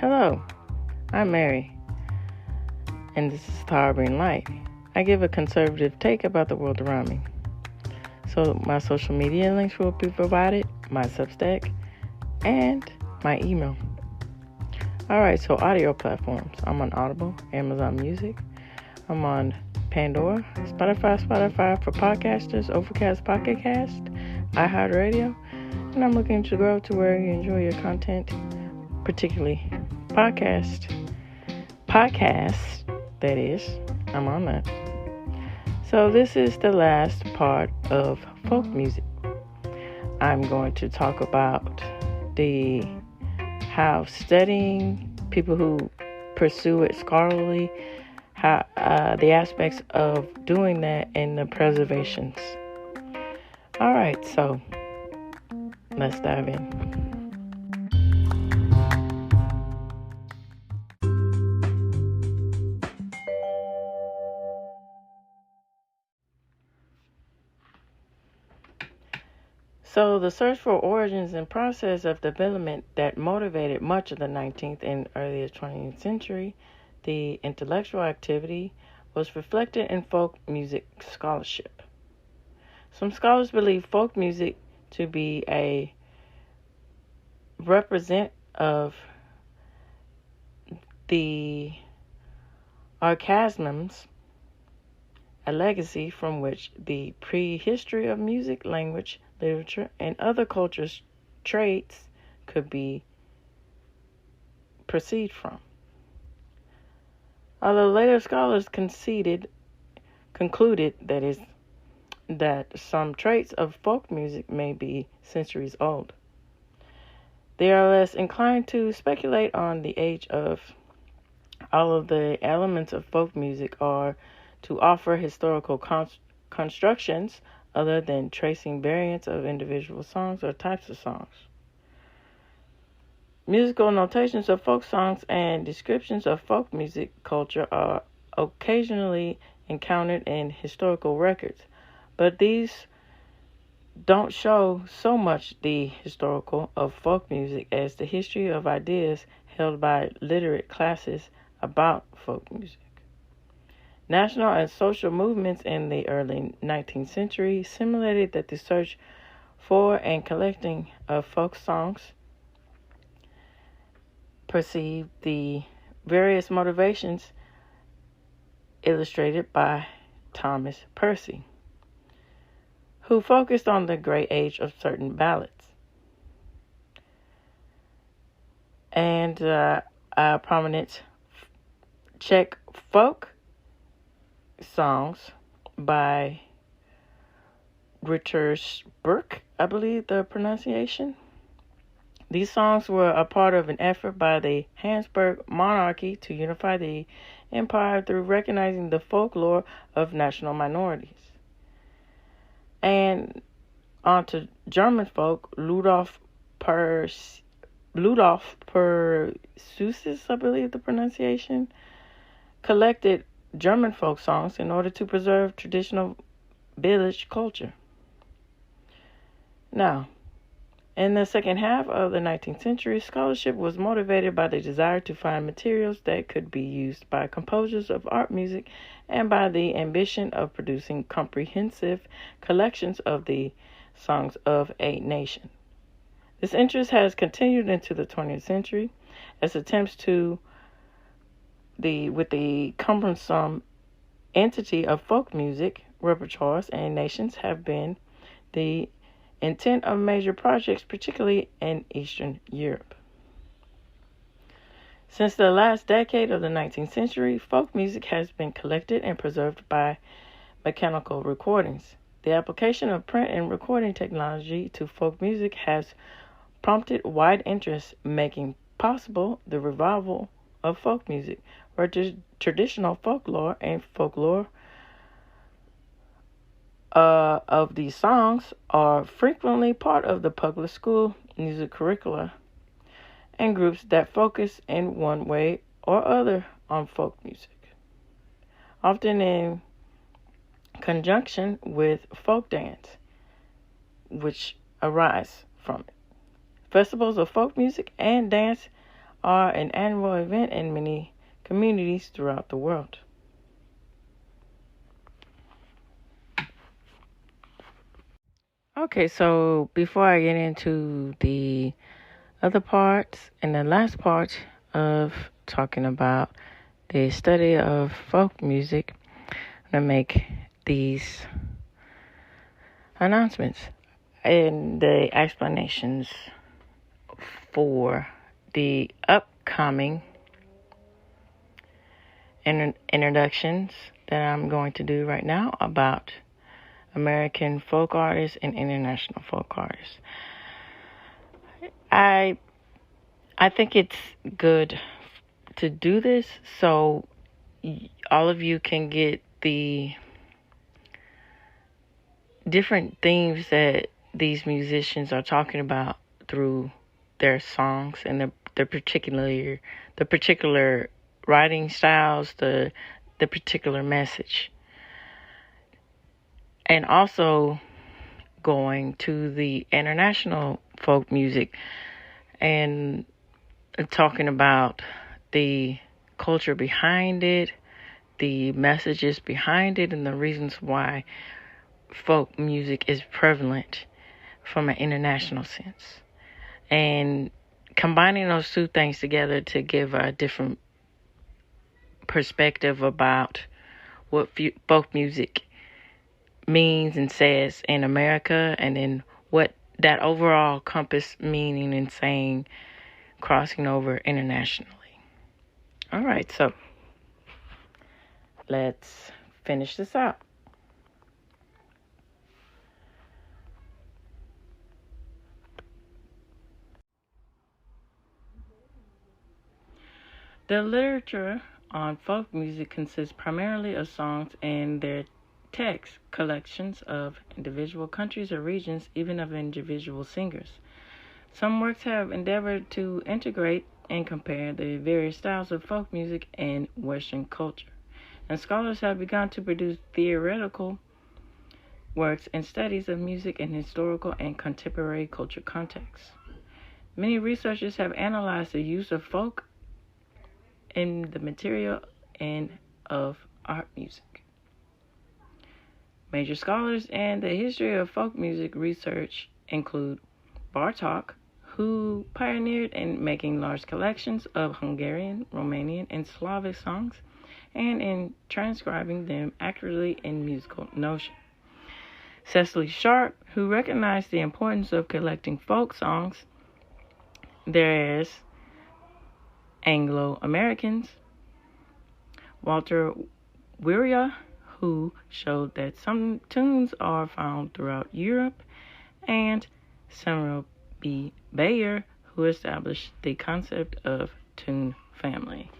Hello, I'm Mary, and this is Towering Light. I give a conservative take about the world around me. So my social media links will be provided, my Substack, and my email. Alright, so audio platforms. I'm on Audible, Amazon Music. I'm on Pandora, Spotify for podcasters, Overcast Pocket Cast, iHeartRadio, and I'm looking to grow to where you enjoy your content, particularly podcasts, that is. I'm on that. So this is the last part of folk music. I'm going to talk about how studying, people who pursue it scholarly, how the aspects of doing that and the preservations. All right, so let's dive in. So the search for origins and process of development that motivated much of the 19th and earlier 20th century, the intellectual activity, was reflected in folk music scholarship. Some scholars believe folk music to be a represent of the archaisms, a legacy from which the prehistory of music, language, literature, and other cultures' traits could be proceed from. Although later scholars concluded that some traits of folk music may be centuries old, they are less inclined to speculate on the age of all of the elements of folk music or to offer historical constructions other than tracing variants of individual songs or types of songs. Musical notations of folk songs and descriptions of folk music culture are occasionally encountered in historical records, but these don't show so much the historical of folk music as the history of ideas held by literate classes about folk music. National and social movements in the early 19th century simulated that the search for and collecting of folk songs perceived the various motivations illustrated by Thomas Percy, who focused on the great age of certain ballads. And a prominent Czech folk songs by Richard Burke, I believe the pronunciation. These songs were a part of an effort by the Habsburg monarchy to unify the empire through recognizing the folklore of national minorities. And onto German folk, Ludolf Persusis, I believe the pronunciation, collected German folk songs in order to preserve traditional village culture. Now, in the second half of the 19th century, scholarship was motivated by the desire to find materials that could be used by composers of art music and by the ambition of producing comprehensive collections of the songs of a nation. This interest has continued into the 20th century as attempts with the cumbersome entity of folk music repertoires and nations have been the intent of major projects, particularly in Eastern Europe. Since the last decade of the 19th century, folk music has been collected and preserved by mechanical recordings. The application of print and recording technology to folk music has prompted wide interest, making possible the revival of folk music, where traditional folklore and folklore of these songs are frequently part of the public school music curricula and groups that focus in one way or other on folk music, often in conjunction with folk dance, which arise from it. Festivals of folk music and dance are an annual event in many communities throughout the world. Okay, so before I get into the other parts and the last part of talking about the study of folk music, I'm going to make these announcements and the explanations for the upcoming introductions that I'm going to do right now about American folk artists and international folk artists. I think it's good to do this so all of you can get the different themes that these musicians are talking about through their songs and the particular writing styles, the particular message. And also going to the international folk music and talking about the culture behind it, the messages behind it, and the reasons why folk music is prevalent from an international sense. And combining those two things together to give a different perspective about what folk music means and says in America, and then what that overall compass meaning and saying crossing over internationally. All right, so let's finish this out. The literature on folk music consists primarily of songs and their text collections of individual countries or regions, even of individual singers. Some works have endeavored to integrate and compare the various styles of folk music and Western culture, and scholars have begun to produce theoretical works and studies of music in historical and contemporary culture contexts. Many researchers have analyzed the use of folk in the material and of art music. Major scholars in the history of folk music research include Bartók, who pioneered in making large collections of Hungarian, Romanian, and Slavic songs, and in transcribing them accurately in musical notation. Cecily Sharp, who recognized the importance of collecting folk songs, there is Anglo-Americans, Walter Wirja, who showed that some tunes are found throughout Europe, and Samuel B. Bayer, who established the concept of tune family.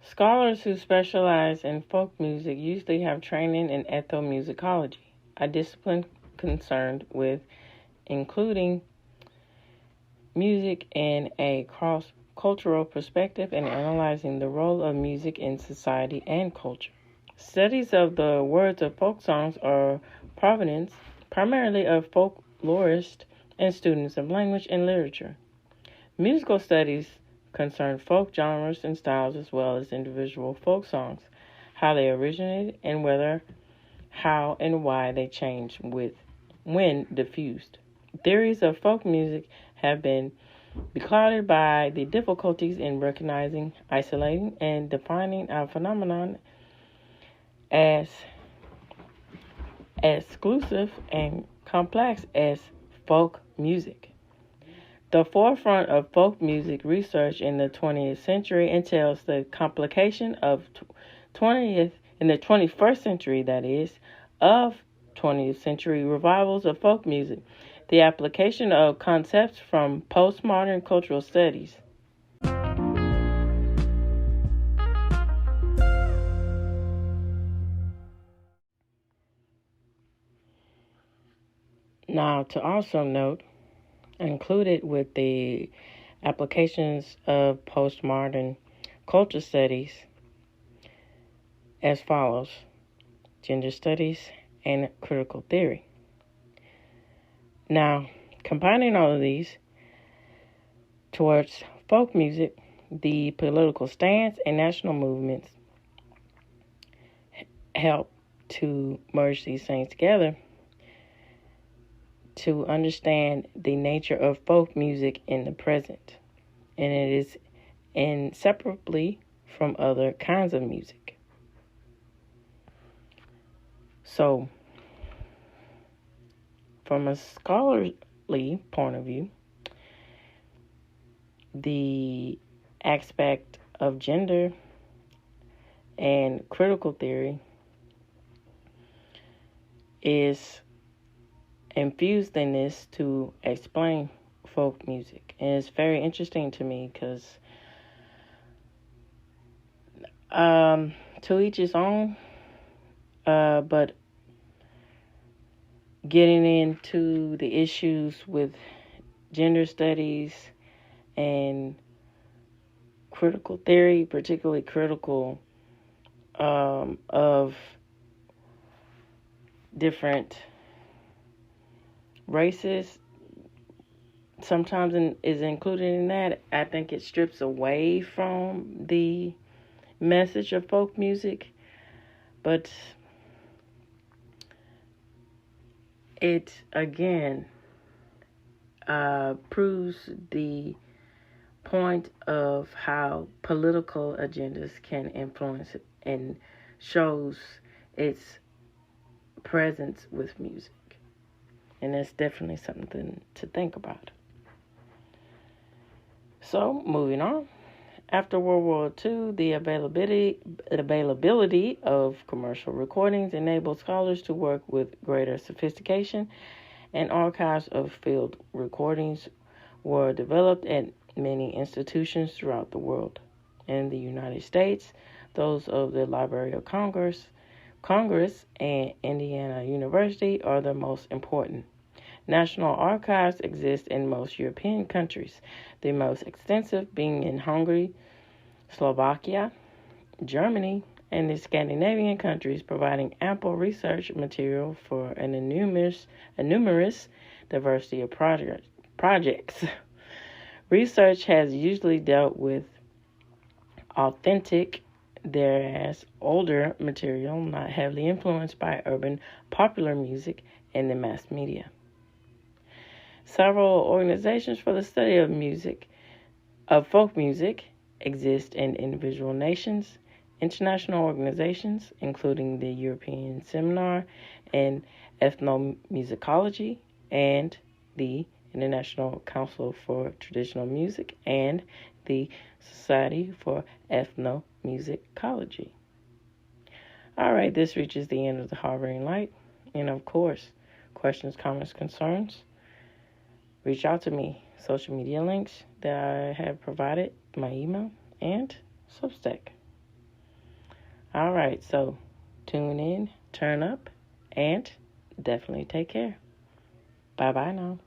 Scholars who specialize in folk music usually have training in ethnomusicology, a discipline concerned with including music in a cross-cultural perspective and analyzing the role of music in society and culture. Studies of the words of folk songs are provenance primarily of folklorists and students of language and literature. Musical studies concern folk genres and styles as well as individual folk songs, how they originated, and whether, how, and why they changed when diffused. Theories of folk music have been beclouded by the difficulties in recognizing, isolating, and defining a phenomenon as exclusive and complex as folk music. The forefront of folk music research in the 20th century entails the complication of in the 21st century, that is, of 20th century revivals of folk music, the application of concepts from postmodern cultural studies. Now, to also note, included with the applications of postmodern culture studies as follows: gender studies and critical theory. Now, combining all of these towards folk music, the political stance and national movements help to merge these things together to understand the nature of folk music in the present. And it is inseparably from other kinds of music. So, from a scholarly point of view, the aspect of gender and critical theory is infused in this to explain folk music. And it's very interesting to me because to each his own, but getting into the issues with gender studies and critical theory, particularly critical of different races, sometimes is included in that. I think it strips away from the message of folk music, but it again proves the point of how political agendas can influence it and shows its presence with music. And that's definitely something to think about. So, moving on. After World War II, the availability of commercial recordings enabled scholars to work with greater sophistication, and archives of field recordings were developed at many institutions throughout the world. In the United States, those of the Library of Congress and Indiana University are the most important. National archives exist in most European countries, the most extensive being in Hungary, Slovakia, Germany, and the Scandinavian countries, providing ample research material for an numerous diversity of projects. Research has usually dealt with authentic, whereas older material not heavily influenced by urban popular music and the mass media. Several organizations for the study of folk music, exist in individual nations, international organizations, including the European Seminar in Ethnomusicology and the International Council for Traditional Music and the Society for Ethnomusicology. All right, this reaches the end of the Harvard Light. And of course, questions, comments, concerns, reach out to me. Social media links that I have provided, my email, and Substack. All right, so tune in, turn up, and definitely take care. Bye-bye now.